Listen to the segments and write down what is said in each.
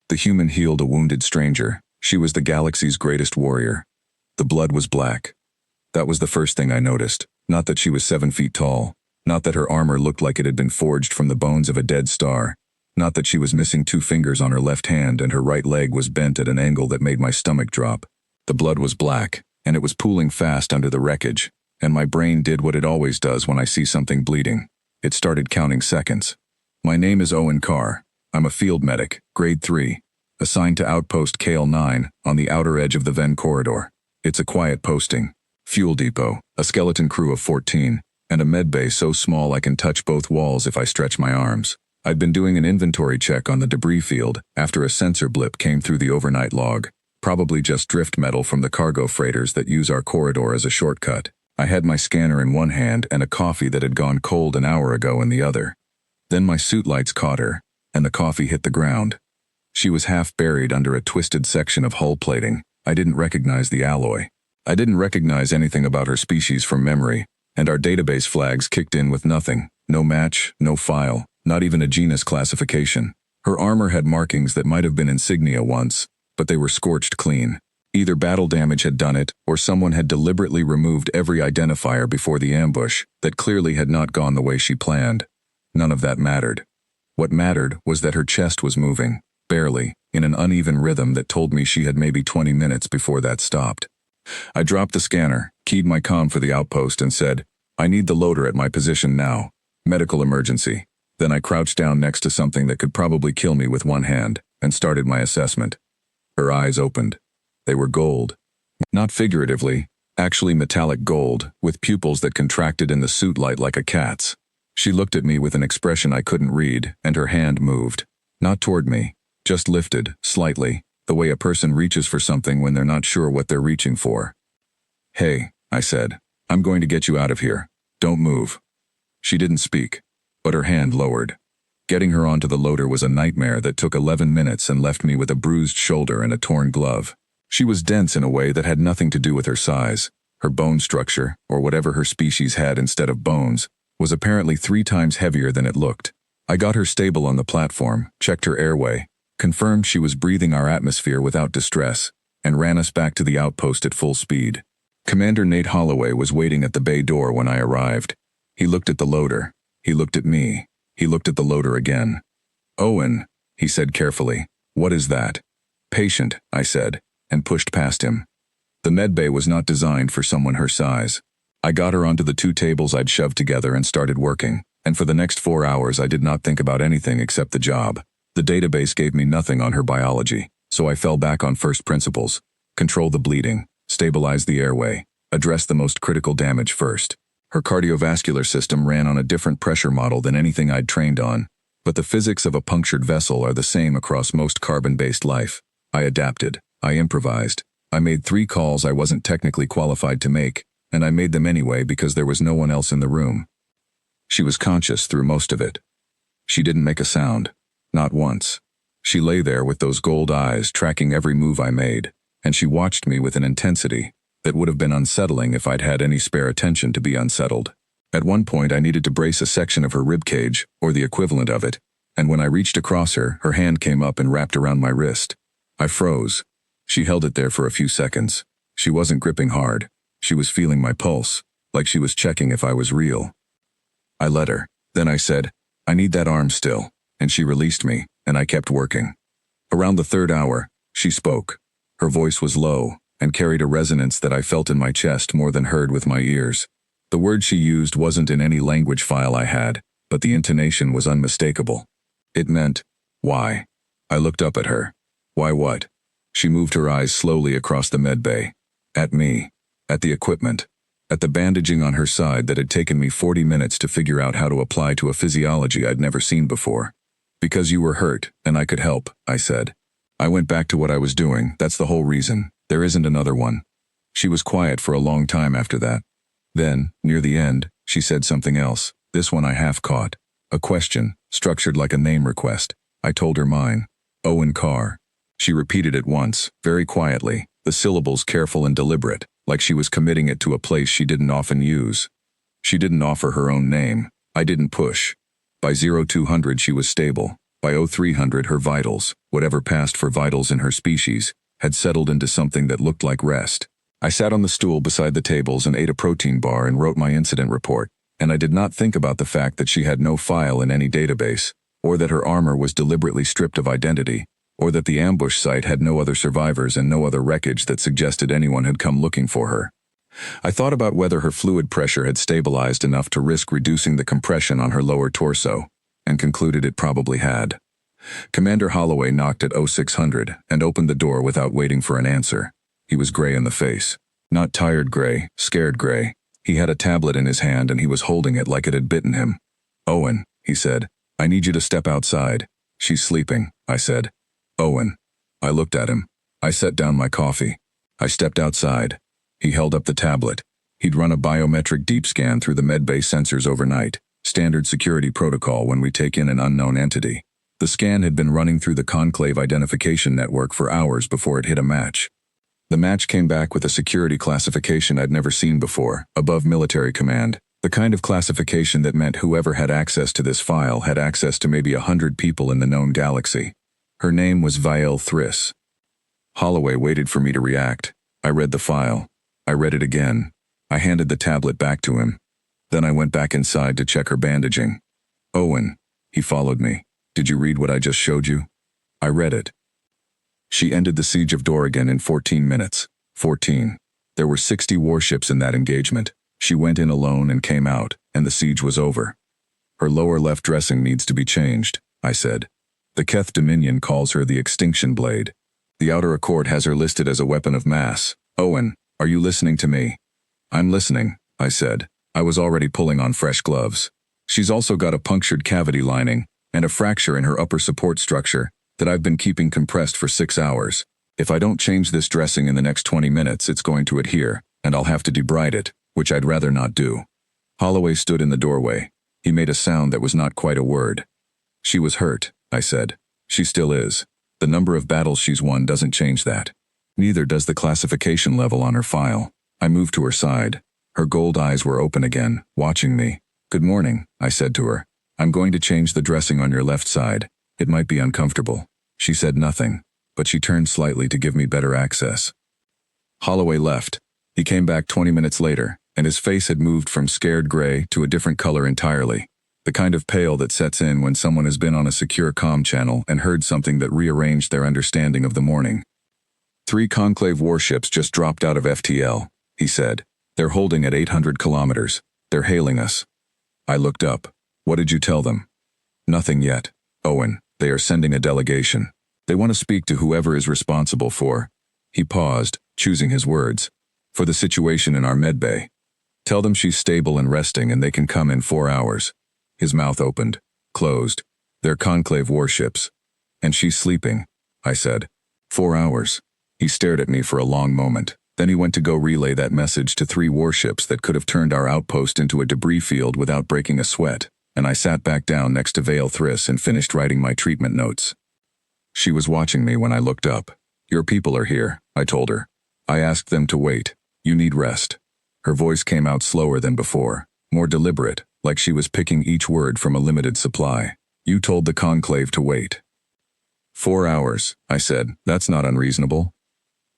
The human healed a wounded stranger. She was the galaxy's greatest warrior. The blood was black. That was the first thing I noticed. Not that she was 7 feet tall. Not that her armor looked like it had been forged from the bones of a dead star. Not that she was missing 2 fingers on her left hand and her right leg was bent at an angle that made my stomach drop. The blood was black, and it was pooling fast under the wreckage, and my brain did what it always does when I see something bleeding. It started counting seconds. My name is Owen Carr. I'm a field medic, grade 3, assigned to Outpost KL9 on the outer edge of the Venn corridor. It's a quiet posting. Fuel depot, a skeleton crew of 14, and a medbay so small I can touch both walls if I stretch my arms. I'd been doing an inventory check on the debris field after a sensor blip came through the overnight log, probably just drift metal from the cargo freighters that use our corridor as a shortcut. I had my scanner in one hand and a coffee that had gone cold an hour ago in the other. Then my suit lights caught her, and the coffee hit the ground. She was half buried under a twisted section of hull plating. I didn't recognize the alloy. I didn't recognize anything about her species from memory, and our database flags kicked in with nothing. No match, no file. Not even a genus classification. Her armor had markings that might have been insignia once, but they were scorched clean. Either battle damage had done it, or someone had deliberately removed every identifier before the ambush that clearly had not gone the way she planned. None of that mattered. What mattered was that her chest was moving, barely, in an uneven rhythm that told me she had maybe 20 minutes before that stopped. I dropped the scanner, keyed my comm for the outpost, and said, "I need the loader at my position now. Medical emergency." Then I crouched down next to something that could probably kill me with one hand, and started my assessment. Her eyes opened. They were gold. Not figuratively, actually metallic gold, with pupils that contracted in the suit light like a cat's. She looked at me with an expression I couldn't read, and her hand moved. Not toward me, just lifted, slightly, the way a person reaches for something when they're not sure what they're reaching for. "Hey," I said, "I'm going to get you out of here. Don't move." She didn't speak, but her hand lowered. Getting her onto the loader was a nightmare that took 11 minutes and left me with a bruised shoulder and a torn glove. She was dense in a way that had nothing to do with her size. Her bone structure, or whatever her species had instead of bones, was apparently 3 times heavier than it looked. I got her stable on the platform, checked her airway, confirmed she was breathing our atmosphere without distress, and ran us back to the outpost at full speed. Commander Nate Holloway was waiting at the bay door when I arrived. He looked at the loader. He looked at me. He looked at the loader again. "Owen," he said carefully, "what is that?" "Patient," I said, and pushed past him. The medbay was not designed for someone her size. I got her onto the 2 tables I'd shoved together and started working, and for the next 4 hours I did not think about anything except the job. The database gave me nothing on her biology, so I fell back on first principles. Control the bleeding, stabilize the airway, address the most critical damage first. Her cardiovascular system ran on a different pressure model than anything I'd trained on, but the physics of a punctured vessel are the same across most carbon-based life. I adapted. I improvised. I made 3 calls I wasn't technically qualified to make, and I made them anyway because there was no one else in the room. She was conscious through most of it. She didn't make a sound. Not once. She lay there with those gold eyes tracking every move I made, and she watched me with an intensity that would have been unsettling if I'd had any spare attention to be unsettled. At one point I needed to brace a section of her ribcage, or the equivalent of it, and when I reached across her, her hand came up and wrapped around my wrist. I froze. She held it there for a few seconds. She wasn't gripping hard. She was feeling my pulse, like she was checking if I was real. I let her. Then I said, "I need that arm still," and she released me, and I kept working. Around the 3rd hour, she spoke. Her voice was low, and carried a resonance that I felt in my chest more than heard with my ears. The word she used wasn't in any language file I had, but the intonation was unmistakable. It meant, "Why?" I looked up at her. "Why what?" She moved her eyes slowly across the medbay. At me. At the equipment. At the bandaging on her side that had taken me 40 minutes to figure out how to apply to a physiology I'd never seen before. "Because you were hurt, and I could help," I said. I went back to what I was doing. That's the whole reason. There isn't another one. She was quiet for a long time after that. Then, near the end, she said something else. This one I half caught. A question, structured like a name request. I told her mine. Owen Carr. She repeated it once, very quietly, the syllables careful and deliberate, like she was committing it to a place she didn't often use. She didn't offer her own name. I didn't push. By 0200 she was stable. By 0300 her vitals, whatever passed for vitals in her species, had settled into something that looked like rest. I sat on the stool beside the tables and ate a protein bar and wrote my incident report, and I did not think about the fact that she had no file in any database, or that her armor was deliberately stripped of identity, or that the ambush site had no other survivors and no other wreckage that suggested anyone had come looking for her. I thought about whether her fluid pressure had stabilized enough to risk reducing the compression on her lower torso, and concluded it probably had. Commander Holloway knocked at 0600 and opened the door without waiting for an answer. He was gray in the face. Not tired gray, scared gray. He had a tablet in his hand and he was holding it like it had bitten him. "Owen," he said, "I need you to step outside." "She's sleeping," I said. "Owen." I looked at him. I set down my coffee. I stepped outside. He held up the tablet. He'd run a biometric deep scan through the medbay sensors overnight, standard security protocol when we take in an unknown entity. The scan had been running through the Conclave identification network for hours before it hit a match. The match came back with a security classification I'd never seen before, above military command, the kind of classification that meant whoever had access to this file had access to maybe 100 people in the known galaxy. Her name was Vielle Thriss. Holloway waited for me to react. I read the file. I read it again. I handed the tablet back to him. Then I went back inside to check her bandaging. "Owen." He followed me. "Did you read what I just showed you?" I read it. She ended the siege of Dorrigan in 14 minutes. 14. There were 60 warships in that engagement. She went in alone and came out, and the siege was over. "Her lower left dressing needs to be changed," I said. "The Keth Dominion calls her the Extinction Blade. The Outer Accord has her listed as a weapon of mass. Owen, are you listening to me?" "I'm listening," I said. I was already pulling on fresh gloves. "She's also got a punctured cavity lining, and a fracture in her upper support structure that I've been keeping compressed for 6 hours. If I don't change this dressing in the next 20 minutes, it's going to adhere, and I'll have to debride it, which I'd rather not do." Holloway stood in the doorway. He made a sound that was not quite a word. "She was hurt," I said. "She still is. The number of battles she's won doesn't change that. Neither does the classification level on her file." I moved to her side. Her gold eyes were open again, watching me. "Good morning," I said to her. "I'm going to change the dressing on your left side. It might be uncomfortable." She said nothing, but she turned slightly to give me better access. Holloway left. He came back 20 minutes later, and his face had moved from scared gray to a different color entirely. The kind of pale that sets in when someone has been on a secure comm channel and heard something that rearranged their understanding of the morning. "3 Conclave warships just dropped out of FTL," he said. "They're holding at 800 kilometers. They're hailing us." I looked up. "What did you tell them?" "Nothing yet, Owen. They are sending a delegation. They want to speak to whoever is responsible for," he paused, choosing his words, "for the situation in our medbay. Tell them she's stable and resting and they can come in 4 hours. His mouth opened, closed. "They're Conclave warships. And she's sleeping," I said. 4 hours. He stared at me for a long moment. Then he went to go relay that message to 3 warships that could have turned our outpost into a debris field without breaking a sweat, and I sat back down next to Vielle Thriss and finished writing my treatment notes. She was watching me when I looked up. "Your people are here," I told her. "I asked them to wait. You need rest." Her voice came out slower than before, more deliberate, like she was picking each word from a limited supply. "You told the Conclave to wait." 4 hours, I said. "That's not unreasonable."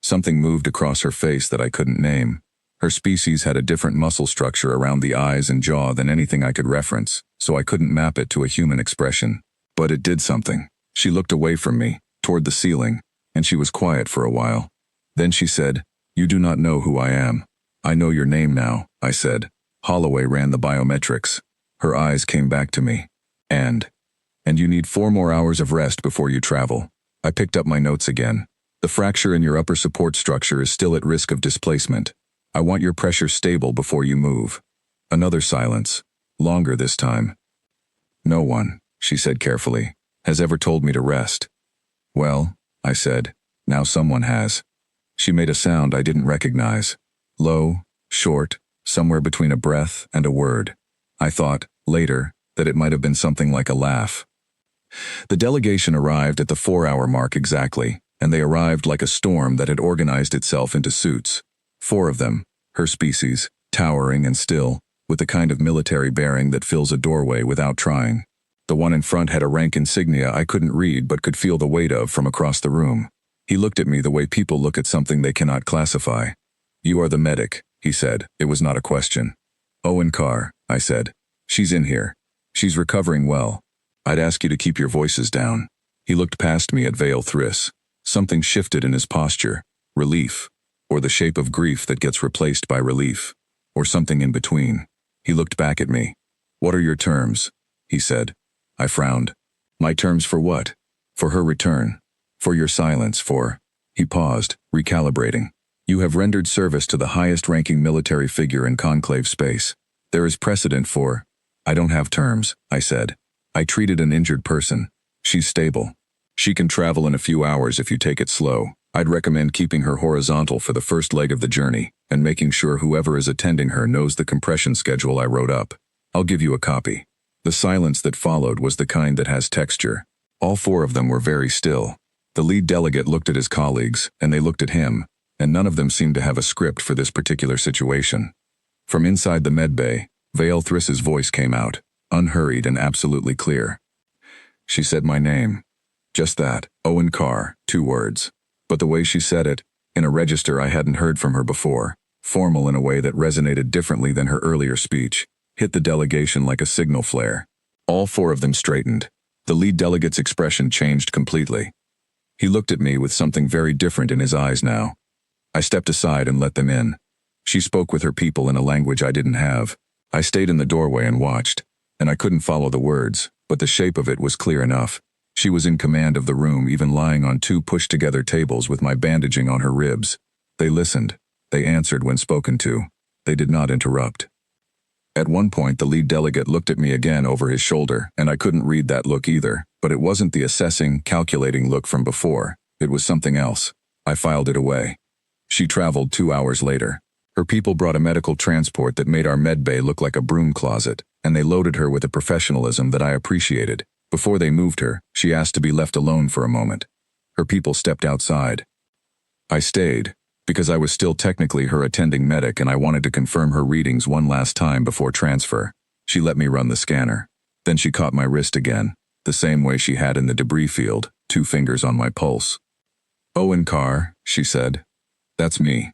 Something moved across her face that I couldn't name. Her species had a different muscle structure around the eyes and jaw than anything I could reference, so I couldn't map it to a human expression. But it did something. She looked away from me, toward the ceiling, and she was quiet for a while. Then she said, "You do not know who I am." "I know your name now," I said. "Holloway ran the biometrics." Her eyes came back to me. And you need 4 more hours of rest before you travel." I picked up my notes again. "The fracture in your upper support structure is still at risk of displacement. I want your pressure stable before you move." Another silence. Longer this time. "No one," she said carefully, "has ever told me to rest." "Well," I said, "now someone has." She made a sound I didn't recognize. Low, short, somewhere between a breath and a word. I thought, later, that it might have been something like a laugh. The delegation arrived at the 4-hour mark exactly, and they arrived like a storm that had organized itself into suits. 4 of them, her species, towering and still, with the kind of military bearing that fills a doorway without trying. The one in front had a rank insignia I couldn't read but could feel the weight of from across the room. He looked at me the way people look at something they cannot classify. "You are the medic," he said. It was not a question. "Owen Carr," I said. "She's in here. She's recovering well. I'd ask you to keep your voices down." He looked past me at Vale Thriss. Something shifted in his posture. Relief. Or the shape of grief that gets replaced by relief. Or something in between. He looked back at me. "What are your terms?" he said. I frowned. "My terms for what?" "For her return. For your silence, for—" He paused, recalibrating. "You have rendered service to the highest-ranking military figure in Conclave space. There is precedent for—" "I don't have terms," I said. "I treated an injured person. She's stable. She can travel in a few hours if you take it slow. I'd recommend keeping her horizontal for the first leg of the journey, and making sure whoever is attending her knows the compression schedule I wrote up. I'll give you a copy." The silence that followed was the kind that has texture. All four of them were very still. The lead delegate looked at his colleagues, and they looked at him, and none of them seemed to have a script for this particular situation. From inside the medbay, Vale Thriss's voice came out, unhurried and absolutely clear. She said my name. Just that, Owen Carr, 2 words. But the way she said it, in a register I hadn't heard from her before, formal in a way that resonated differently than her earlier speech, hit the delegation like a signal flare. All 4 of them straightened. The lead delegate's expression changed completely. He looked at me with something very different in his eyes now. I stepped aside and let them in. She spoke with her people in a language I didn't have. I stayed in the doorway and watched, and I couldn't follow the words, but the shape of it was clear enough. She was in command of the room, even lying on 2 pushed-together tables with my bandaging on her ribs. They listened. They answered when spoken to. They did not interrupt. At one point, the lead delegate looked at me again over his shoulder, and I couldn't read that look either, but it wasn't the assessing, calculating look from before. It was something else. I filed it away. She traveled 2 hours later. Her people brought a medical transport that made our medbay look like a broom closet, and they loaded her with a professionalism that I appreciated. Before they moved her, she asked to be left alone for a moment. Her people stepped outside. I stayed, because I was still technically her attending medic and I wanted to confirm her readings one last time before transfer. She let me run the scanner. Then she caught my wrist again, the same way she had in the debris field, 2 fingers on my pulse. "Owen Carr," she said. "That's me.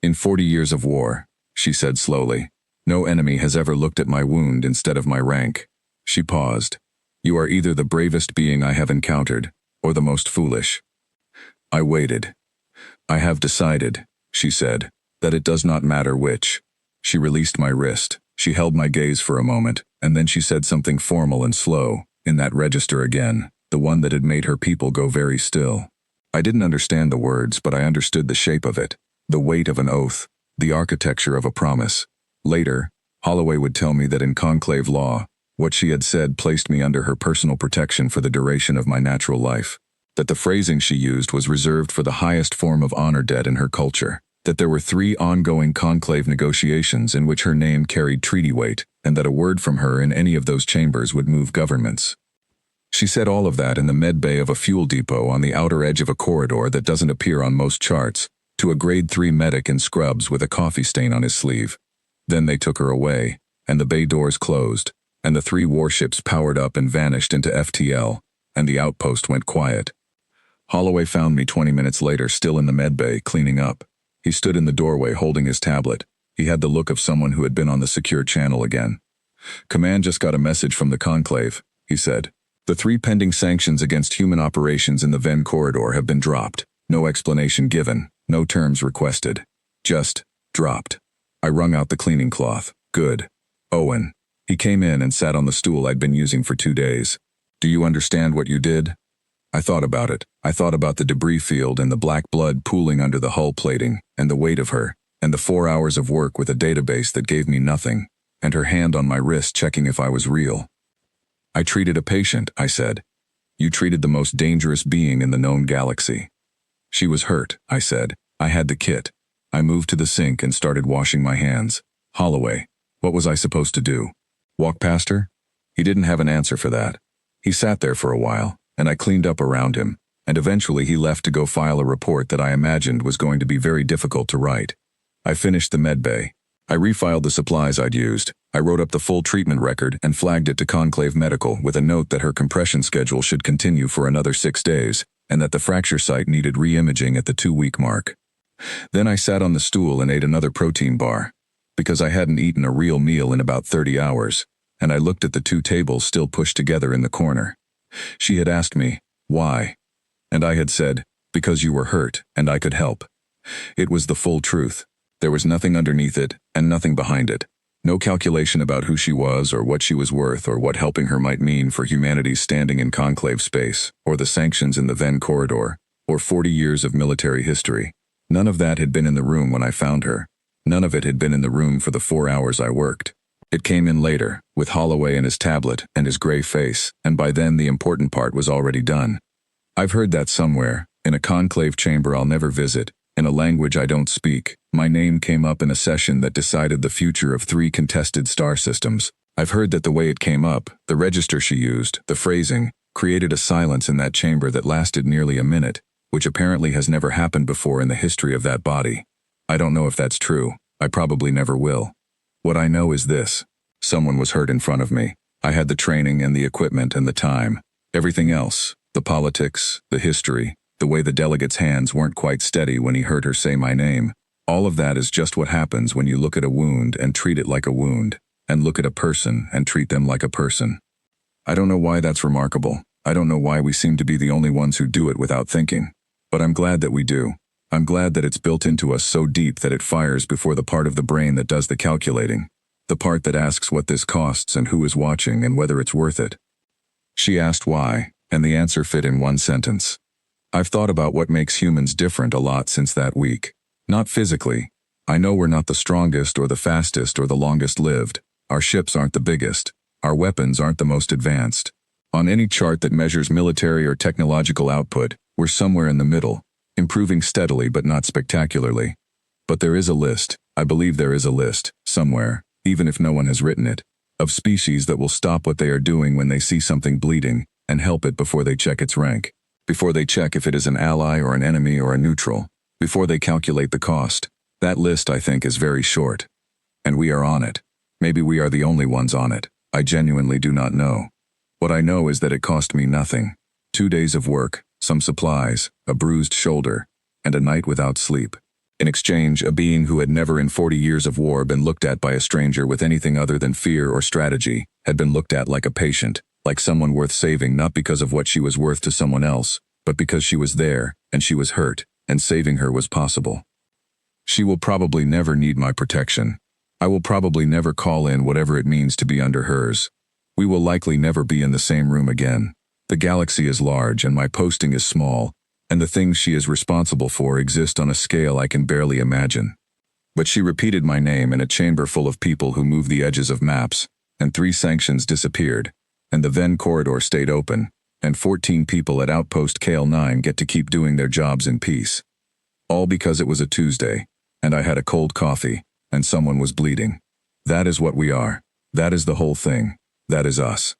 In 40 years of war," she said slowly, "no enemy has ever looked at my wound instead of my rank." She paused. "You are either the bravest being I have encountered, or the most foolish." I waited. "I have decided," she said, "that it does not matter which." She released my wrist. She held my gaze for a moment, and then she said something formal and slow, in that register again, the one that had made her people go very still. I didn't understand the words, but I understood the shape of it, the weight of an oath, the architecture of a promise. Later, Holloway would tell me that in conclave law, what she had said placed me under her personal protection for the duration of my natural life. That the phrasing she used was reserved for the highest form of honor debt in her culture. That there were 3 ongoing conclave negotiations in which her name carried treaty weight, and that a word from her in any of those chambers would move governments. She said all of that in the medbay of a fuel depot on the outer edge of a corridor that doesn't appear on most charts, to a grade 3 medic in scrubs with a coffee stain on his sleeve. Then they took her away, and the bay doors closed, and the 3 warships powered up and vanished into FTL, and the outpost went quiet. Holloway found me 20 minutes later still in the medbay, cleaning up. He stood in the doorway holding his tablet. He had the look of someone who had been on the secure channel again. "Command just got a message from the conclave," he said. "The 3 pending sanctions against human operations in the Venn corridor have been dropped. No explanation given, no terms requested. Just dropped." I wrung out the cleaning cloth. "Good. Owen." He came in and sat on the stool I'd been using for 2 days. "Do you understand what you did?" I thought about it. I thought about the debris field and the black blood pooling under the hull plating, and the weight of her, and the 4 hours of work with a database that gave me nothing, and her hand on my wrist checking if I was real. "I treated a patient," I said. "You treated the most dangerous being in the known galaxy." "She was hurt," I said. "I had the kit." I moved to the sink and started washing my hands. "Holloway, what was I supposed to do? Walk past her?" He didn't have an answer for that. He sat there for a while, and I cleaned up around him, and eventually he left to go file a report that I imagined was going to be very difficult to write. I finished the medbay. I refiled the supplies I'd used. I wrote up the full treatment record and flagged it to Conclave Medical with a note that her compression schedule should continue for another 6 days, and that the fracture site needed re-imaging at the 2-week mark. Then I sat on the stool and ate another protein bar, because I hadn't eaten a real meal in about 30 hours, and I looked at the 2 tables still pushed together in the corner. She had asked me, why? And I had said, because you were hurt, and I could help. It was the full truth. There was nothing underneath it, and nothing behind it. No calculation about who she was, or what she was worth, or what helping her might mean for humanity's standing in conclave space, or the sanctions in the Venn corridor, or 40 years of military history. None of that had been in the room when I found her. None of it had been in the room for the 4 hours I worked. It came in later, with Holloway and his tablet, and his gray face, and by then the important part was already done. I've heard that somewhere, in a conclave chamber I'll never visit, in a language I don't speak. My name came up in a session that decided the future of 3 contested star systems. I've heard that the way it came up, the register she used, the phrasing, created a silence in that chamber that lasted nearly a minute, which apparently has never happened before in the history of that body. I don't know if that's true. I probably never will. What I know is this. Someone was hurt in front of me. I had the training and the equipment and the time. Everything else, the politics, the history, the way the delegate's hands weren't quite steady when he heard her say my name, all of that is just what happens when you look at a wound and treat it like a wound, and look at a person and treat them like a person. I don't know why that's remarkable. I don't know why we seem to be the only ones who do it without thinking. But I'm glad that we do. I'm glad that it's built into us so deep that it fires before the part of the brain that does the calculating. The part that asks what this costs and who is watching and whether it's worth it. She asked why, and the answer fit in 1 sentence. I've thought about what makes humans different a lot since that week. Not physically. I know we're not the strongest or the fastest or the longest lived. Our ships aren't the biggest. Our weapons aren't the most advanced. On any chart that measures military or technological output, we're somewhere in the middle, improving steadily but not spectacularly. But there is a list, I believe there is a list, somewhere, even if no one has written it, of species that will stop what they are doing when they see something bleeding, and help it before they check its rank, before they check if it is an ally or an enemy or a neutral, before they calculate the cost. That list, I think, is very short. And we are on it. Maybe we are the only ones on it. I genuinely do not know. What I know is that it cost me nothing. 2 days of work, some supplies, a bruised shoulder, and a night without sleep. In exchange, a being who had never in 40 years of war been looked at by a stranger with anything other than fear or strategy, had been looked at like a patient, like someone worth saving not because of what she was worth to someone else, but because she was there, and she was hurt, and saving her was possible. She will probably never need my protection. I will probably never call in whatever it means to be under hers. We will likely never be in the same room again. The galaxy is large and my posting is small, and the things she is responsible for exist on a scale I can barely imagine. But she repeated my name in a chamber full of people who moved the edges of maps, and 3 sanctions disappeared, and the Venn corridor stayed open, and 14 people at Outpost KL9 get to keep doing their jobs in peace. All because it was a Tuesday, and I had a cold coffee, and someone was bleeding. That is what we are. That is the whole thing. That is us.